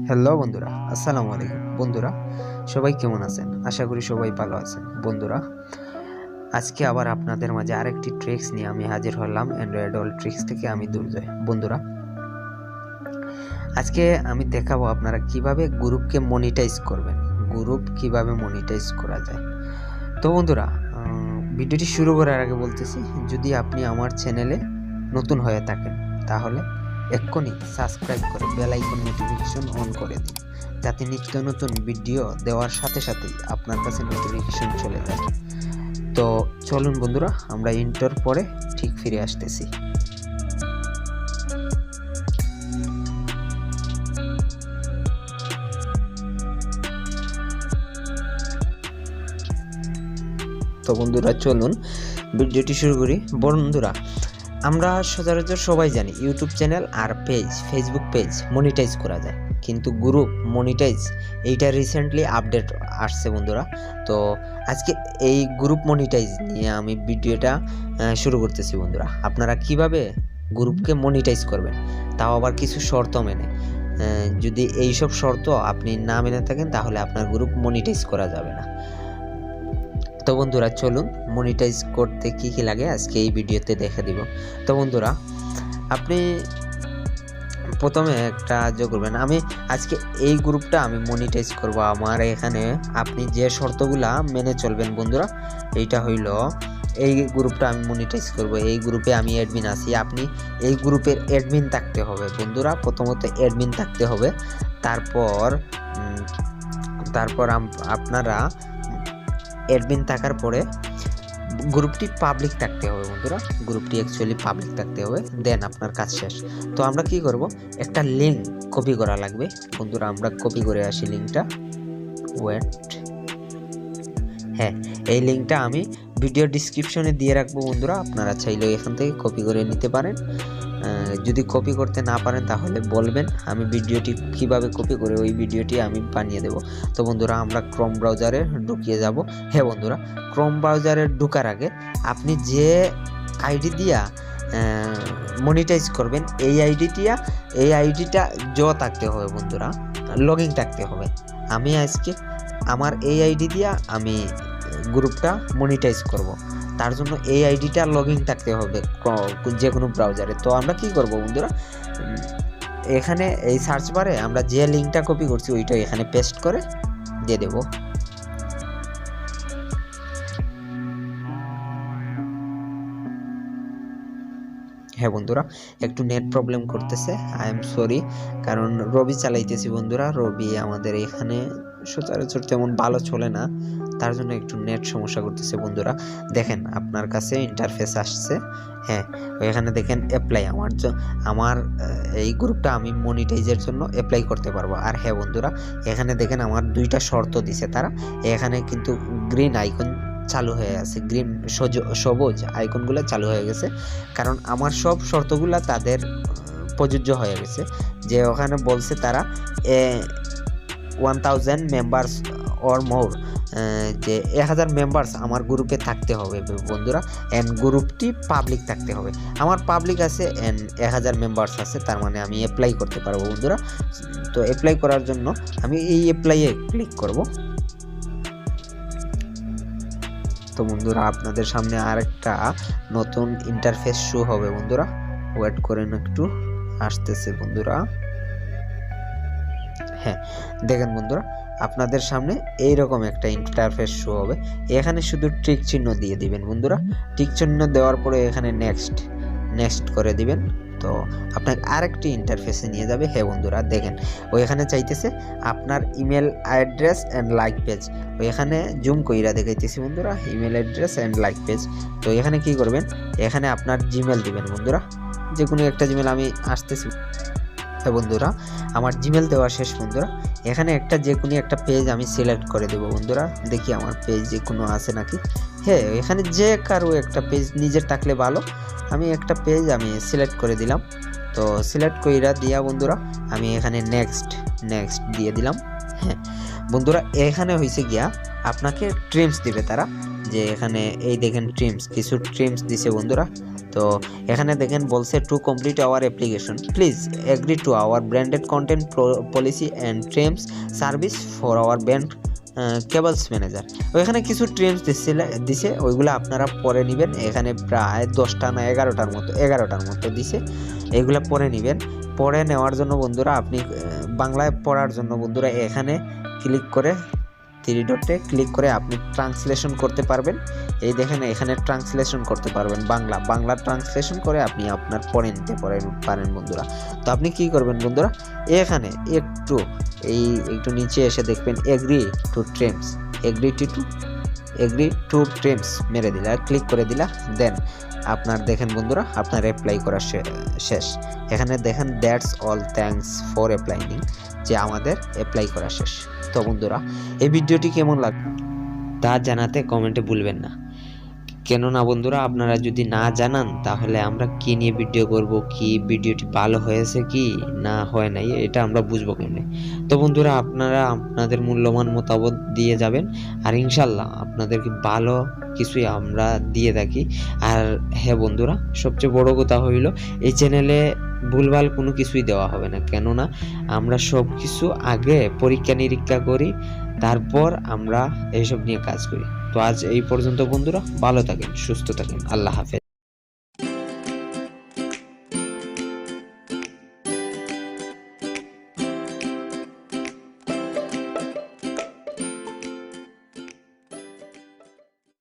Hello বন্ধুরা, আসসালামু আলাইকুম। বন্ধুরা সবাই কেমন আছেন? আশা করি সবাই ভালো আছেন। বন্ধুরা আজকে আবার আপনাদের মাঝে আরেকটি ট্রিক্স নিয়ে আমি হাজির হলাম। অ্যান্ড্রয়েড অল ট্রিক্স থেকে আমি দুর্জয়। বন্ধুরা আজকে আমি দেখাবো আপনারা কিভাবে গ্রুপকে মনিটাইজ করবেন, গ্রুপ কিভাবে মনিটাইজ করা যায়। তো বন্ধুরা ভিডিওটি শুরু করার আগে বলতেছি, যদি আপনি আমার চ্যানেলে নতুন হয়ে থাকেন তাহলে এক্ষুনি সাবস্ক্রাইব করে বেল আইকন নোটিফিকেশন অন করে দিন, যাতে নিত্য নতুন ভিডিও দেওয়ার সাথে সাথেই আপনার কাছে নোটিফিকেশন চলে যায়। তো চলুন বন্ধুরা, আমরা ইন্টার পরে ঠিক ফিরে আসতেছি। তো বন্ধুরা চলুন ভিডিওটি শুরু করি। বন্ধুরা আমরা সচরাচর সবাই জানি ইউটিউব চ্যানেল আর পেজ, ফেসবুক পেজ মনিটাইজ করা যায়, কিন্তু গ্রুপ মনিটাইজ এইটা রিসেন্টলি আপডেট আসছে বন্ধুরা। তো আজকে এই গ্রুপ মনিটাইজ নিয়ে আমি ভিডিওটা শুরু করতেছি। বন্ধুরা আপনারা কিভাবে গ্রুপকে মনিটাইজ করবেন, তাও আবার কিছু শর্ত মেনে। যদি এইসব শর্ত আপনি না মেনে থাকেন তাহলে আপনার গ্রুপ মনিটাইজ করা যাবে না। তো বন্ধুরা চলুন মনিটাইজ করতে কি কি লাগে আজকে এই ভিডিওতে দেখে দিব। তো বন্ধুরা আপনি প্রথমে একটা যোগ করবেন। আমি আজকে এই গ্রুপটা আমি মনিটাইজ করব। আমার এখানে আপনি যে শর্তগুলা মেনে চলবেন বন্ধুরা, এইটা হইল এই গ্রুপটা আমি মনিটাইজ করব। এই গ্রুপে আমি অ্যাডমিন আছি, আপনি এই গ্রুপের অ্যাডমিন থাকতে হবে বন্ধুরা। প্রথমত অ্যাডমিন থাকতে হবে, তারপর আপনারা অ্যাডমিন থাকার পরে গ্রুপটি পাবলিক থাকতে হবে বন্ধুরা। গ্রুপটি অ্যাকচুয়ালি পাবলিক থাকতে হবে, দেন আপনার কাজ শেষ। তো আমরা কি করব, একটা লিঙ্ক কপি করা লাগবে বন্ধুরা। আমরা কপি করে আসি লিঙ্কটা। ওয়েট, হ্যাঁ এই লিঙ্কটা আমি ভিডিও ডিসক্রিপশনে দিয়ে রাখবো বন্ধুরা, আপনারা চাইলেও এখান থেকে কপি করে নিতে পারেন। যদি কপি করতে না পারেন তাহলে বলবেন, আমি ভিডিওটি কিভাবে কপি করে ওই ভিডিওটি আমি বানিয়ে দেব। তো বন্ধুরা আমরা ক্রোম ব্রাউজারে ঢুকিয়ে যাব। হ্যাঁ বন্ধুরা, ক্রোম ব্রাউজারে ঢোকার আগে আপনি যে আইডি দিয়া মনিটাইজ করবেন এই আইডিটা থাকতে হবে বন্ধুরা, লগইন থাকতে হবে। আমি আজকে আমার এই আইডি দিয়া আমি গ্রুপটা মনিটাইজ করব, তার জন্য এই আইডিটা লগইন থাকতে হবে যে কোনো ব্রাউজারে। তো আমরা কি করব বন্ধুরা, এখানে এই সার্চ বারে আমরা যে লিঙ্কটা কপি করছি ওইটা এখানে পেস্ট করে দিয়ে দেব। হ্যাঁ বন্ধুরা একটু নেট প্রবলেম করতেছে, আই এম সরি, কারণ রবি চালাইতেছি বন্ধুরা। রবি আমাদের এখানে সচরাচর তেমন ভালো চলে না, তার জন্য একটু নেট সমস্যা করতেছে বন্ধুরা। দেখেন আপনার কাছে ইন্টারফেস আসছে, হ্যাঁ এখানে দেখেন অ্যাপ্লাই। আমার এই গ্রুপটা আমি মনিটাইজের জন্য অ্যাপ্লাই করতে পারবো। আর হ্যাঁ বন্ধুরা এখানে দেখেন আমার দুইটা শর্ত দিছে তারা, এখানে কিন্তু গ্রিন আইকন চালু হয়ে আছে, গ্রিন সবুজ আইকনগুলো চালু হয়ে গেছে, কারণ আমার সব শর্তগুলো তাদের প্রযোজ্য হয়ে গেছে। যে ওখানে বলছে তারা 1000 মেম্বার্স অর মোর, যে 1000 মেম্বার্স আমার গ্রুপে থাকতে হবে বন্ধুরা, অ্যান্ড গ্রুপটি পাবলিক থাকতে হবে। আমার পাবলিক আছে অ্যান্ড 1000 মেম্বার্স আছে, তার মানে আমি অ্যাপ্লাই করতে পারবো বন্ধুরা। তো অ্যাপ্লাই করার জন্য আমি এই অ্যাপ্লাইয়ে ক্লিক করব। তো বন্ধুরা আপনাদের সামনে আরেকটা নতুন ইন্টারফেস শো হবে বন্ধুরা, ওয়েট করেন একটু, আসতেছে বন্ধুরা। হ্যাঁ দেখেন বন্ধুরা আপনাদের সামনে এইরকম একটা ইন্টারফেস শো হবে। এখানে শুধু টিক চিহ্ন দিয়ে দিবেন বন্ধুরা। টিক চিহ্ন দেওয়ার পরে এখানে নেক্সট করে দিবেন। তো আপনাকে আরেকটি ইন্টারফেসে নিয়ে যাবে। হ্যাঁ বন্ধুরা দেখেন ওইখানে চাইতেছে আপনার email address and like page, ওইখানে জুম কইরা দেখাইতেছি বন্ধুরা, email address and like page. তো এখানে কি করবেন, এখানে আপনার জিমেল দিবেন বন্ধুরা, যে কোনো একটা জিমেল। আমি আসতেছি। হ্যাঁ বন্ধুরা আমার জিমেল দেওয়া শেষ বন্ধুরা। এখানে যে কোনো একটা পেজ আমি সিলেক্ট করে দেবো বন্ধুরা, দেখি আমার পেজ যে কোনো আছে নাকি। হ্যাঁ এখানে যে কারো একটা পেজ নিজের থাকলে ভালো, আমি একটা পেজ আমি সিলেক্ট করে দিলাম। তো সিলেক্ট কইরা দিয়া বন্ধুরা আমি এখানে নেক্সট দিয়ে দিলাম। হ্যাঁ বন্ধুরা এখানে হয়েছে গিয়া আপনাকে ট্রিমস দিবে তারা, যে এখানে এই দেখেন কিছু ট্রিমস দিছে বন্ধুরা। তো এখানে দেখেন বলছে to complete our application please agree to our branded content policy and terms service for our brand collabs manager. এখানে কিছু ট্রেমস দিছে, ওইগুলো আপনারা পরে নেবেন। এখানে প্রায় 10টা না 11টার মতো দিছে, এগুলো পরে নেবেন। পড়ে নেওয়ার জন্য বন্ধুরা আপনি বাংলায় পড়ার জন্য বন্ধুরা এখানে ক্লিক করে 3 ডটে ক্লিক করে আপনি ট্রান্সলেশন করতে পারবেন। এই দেখেন এখানে ট্রান্সলেশন করতে পারবেন, বাংলা ট্রান্সলেশন করে আপনি আপনার পড়ে নিতে পারেন বন্ধুরা। তো আপনি কি করবেন বন্ধুরা, এখানে একটু নিচে এসে দেখবেন এগ্রি টু ট্রেমস মেরে দিলা, ক্লিক করে দিলা। দেন আপনার দেখেন বন্ধুরা আপনার অ্যাপ্লাই করা শেষ। এখানে দেখেন that's all, thanks for applying, যে আমাদের অ্যাপ্লাই করা শেষ। তো বন্ধুরা এই ভিডিওটি কেমন লাগবে তা জানাতে কমেন্টে ভুলবেন না। কেননা বন্ধুরা আপনারা যদি না জানান তাহলে আমরা কি নিয়ে ভিডিও করব, কি ভিডিওটি ভালো হয়েছে কি না হয় নাই এটা আমরা বুঝবো কেমনে। তো বন্ধুরা আপনারা আপনাদের মূল্যবান মতামত দিয়ে যাবেন, আর ইনশাল্লাহ আপনাদেরকে ভালো কিছুই আমরা দিয়ে থাকি। আর হ্যাঁ বন্ধুরা সবচেয়ে বড় কথা হইল এই চ্যানেলে ভুলভাল কোনো কিছুই দেওয়া হবে না, কেননা আমরা সব কিছু আগে পরীক্ষা নিরীক্ষা করি, তারপর আমরা এইসব নিয়ে কাজ করি। তো আজ এই পর্যন্ত বন্ধুরা, ভালো থাকেন, সুস্থ থাকেন, আল্লাহ হাফেজ।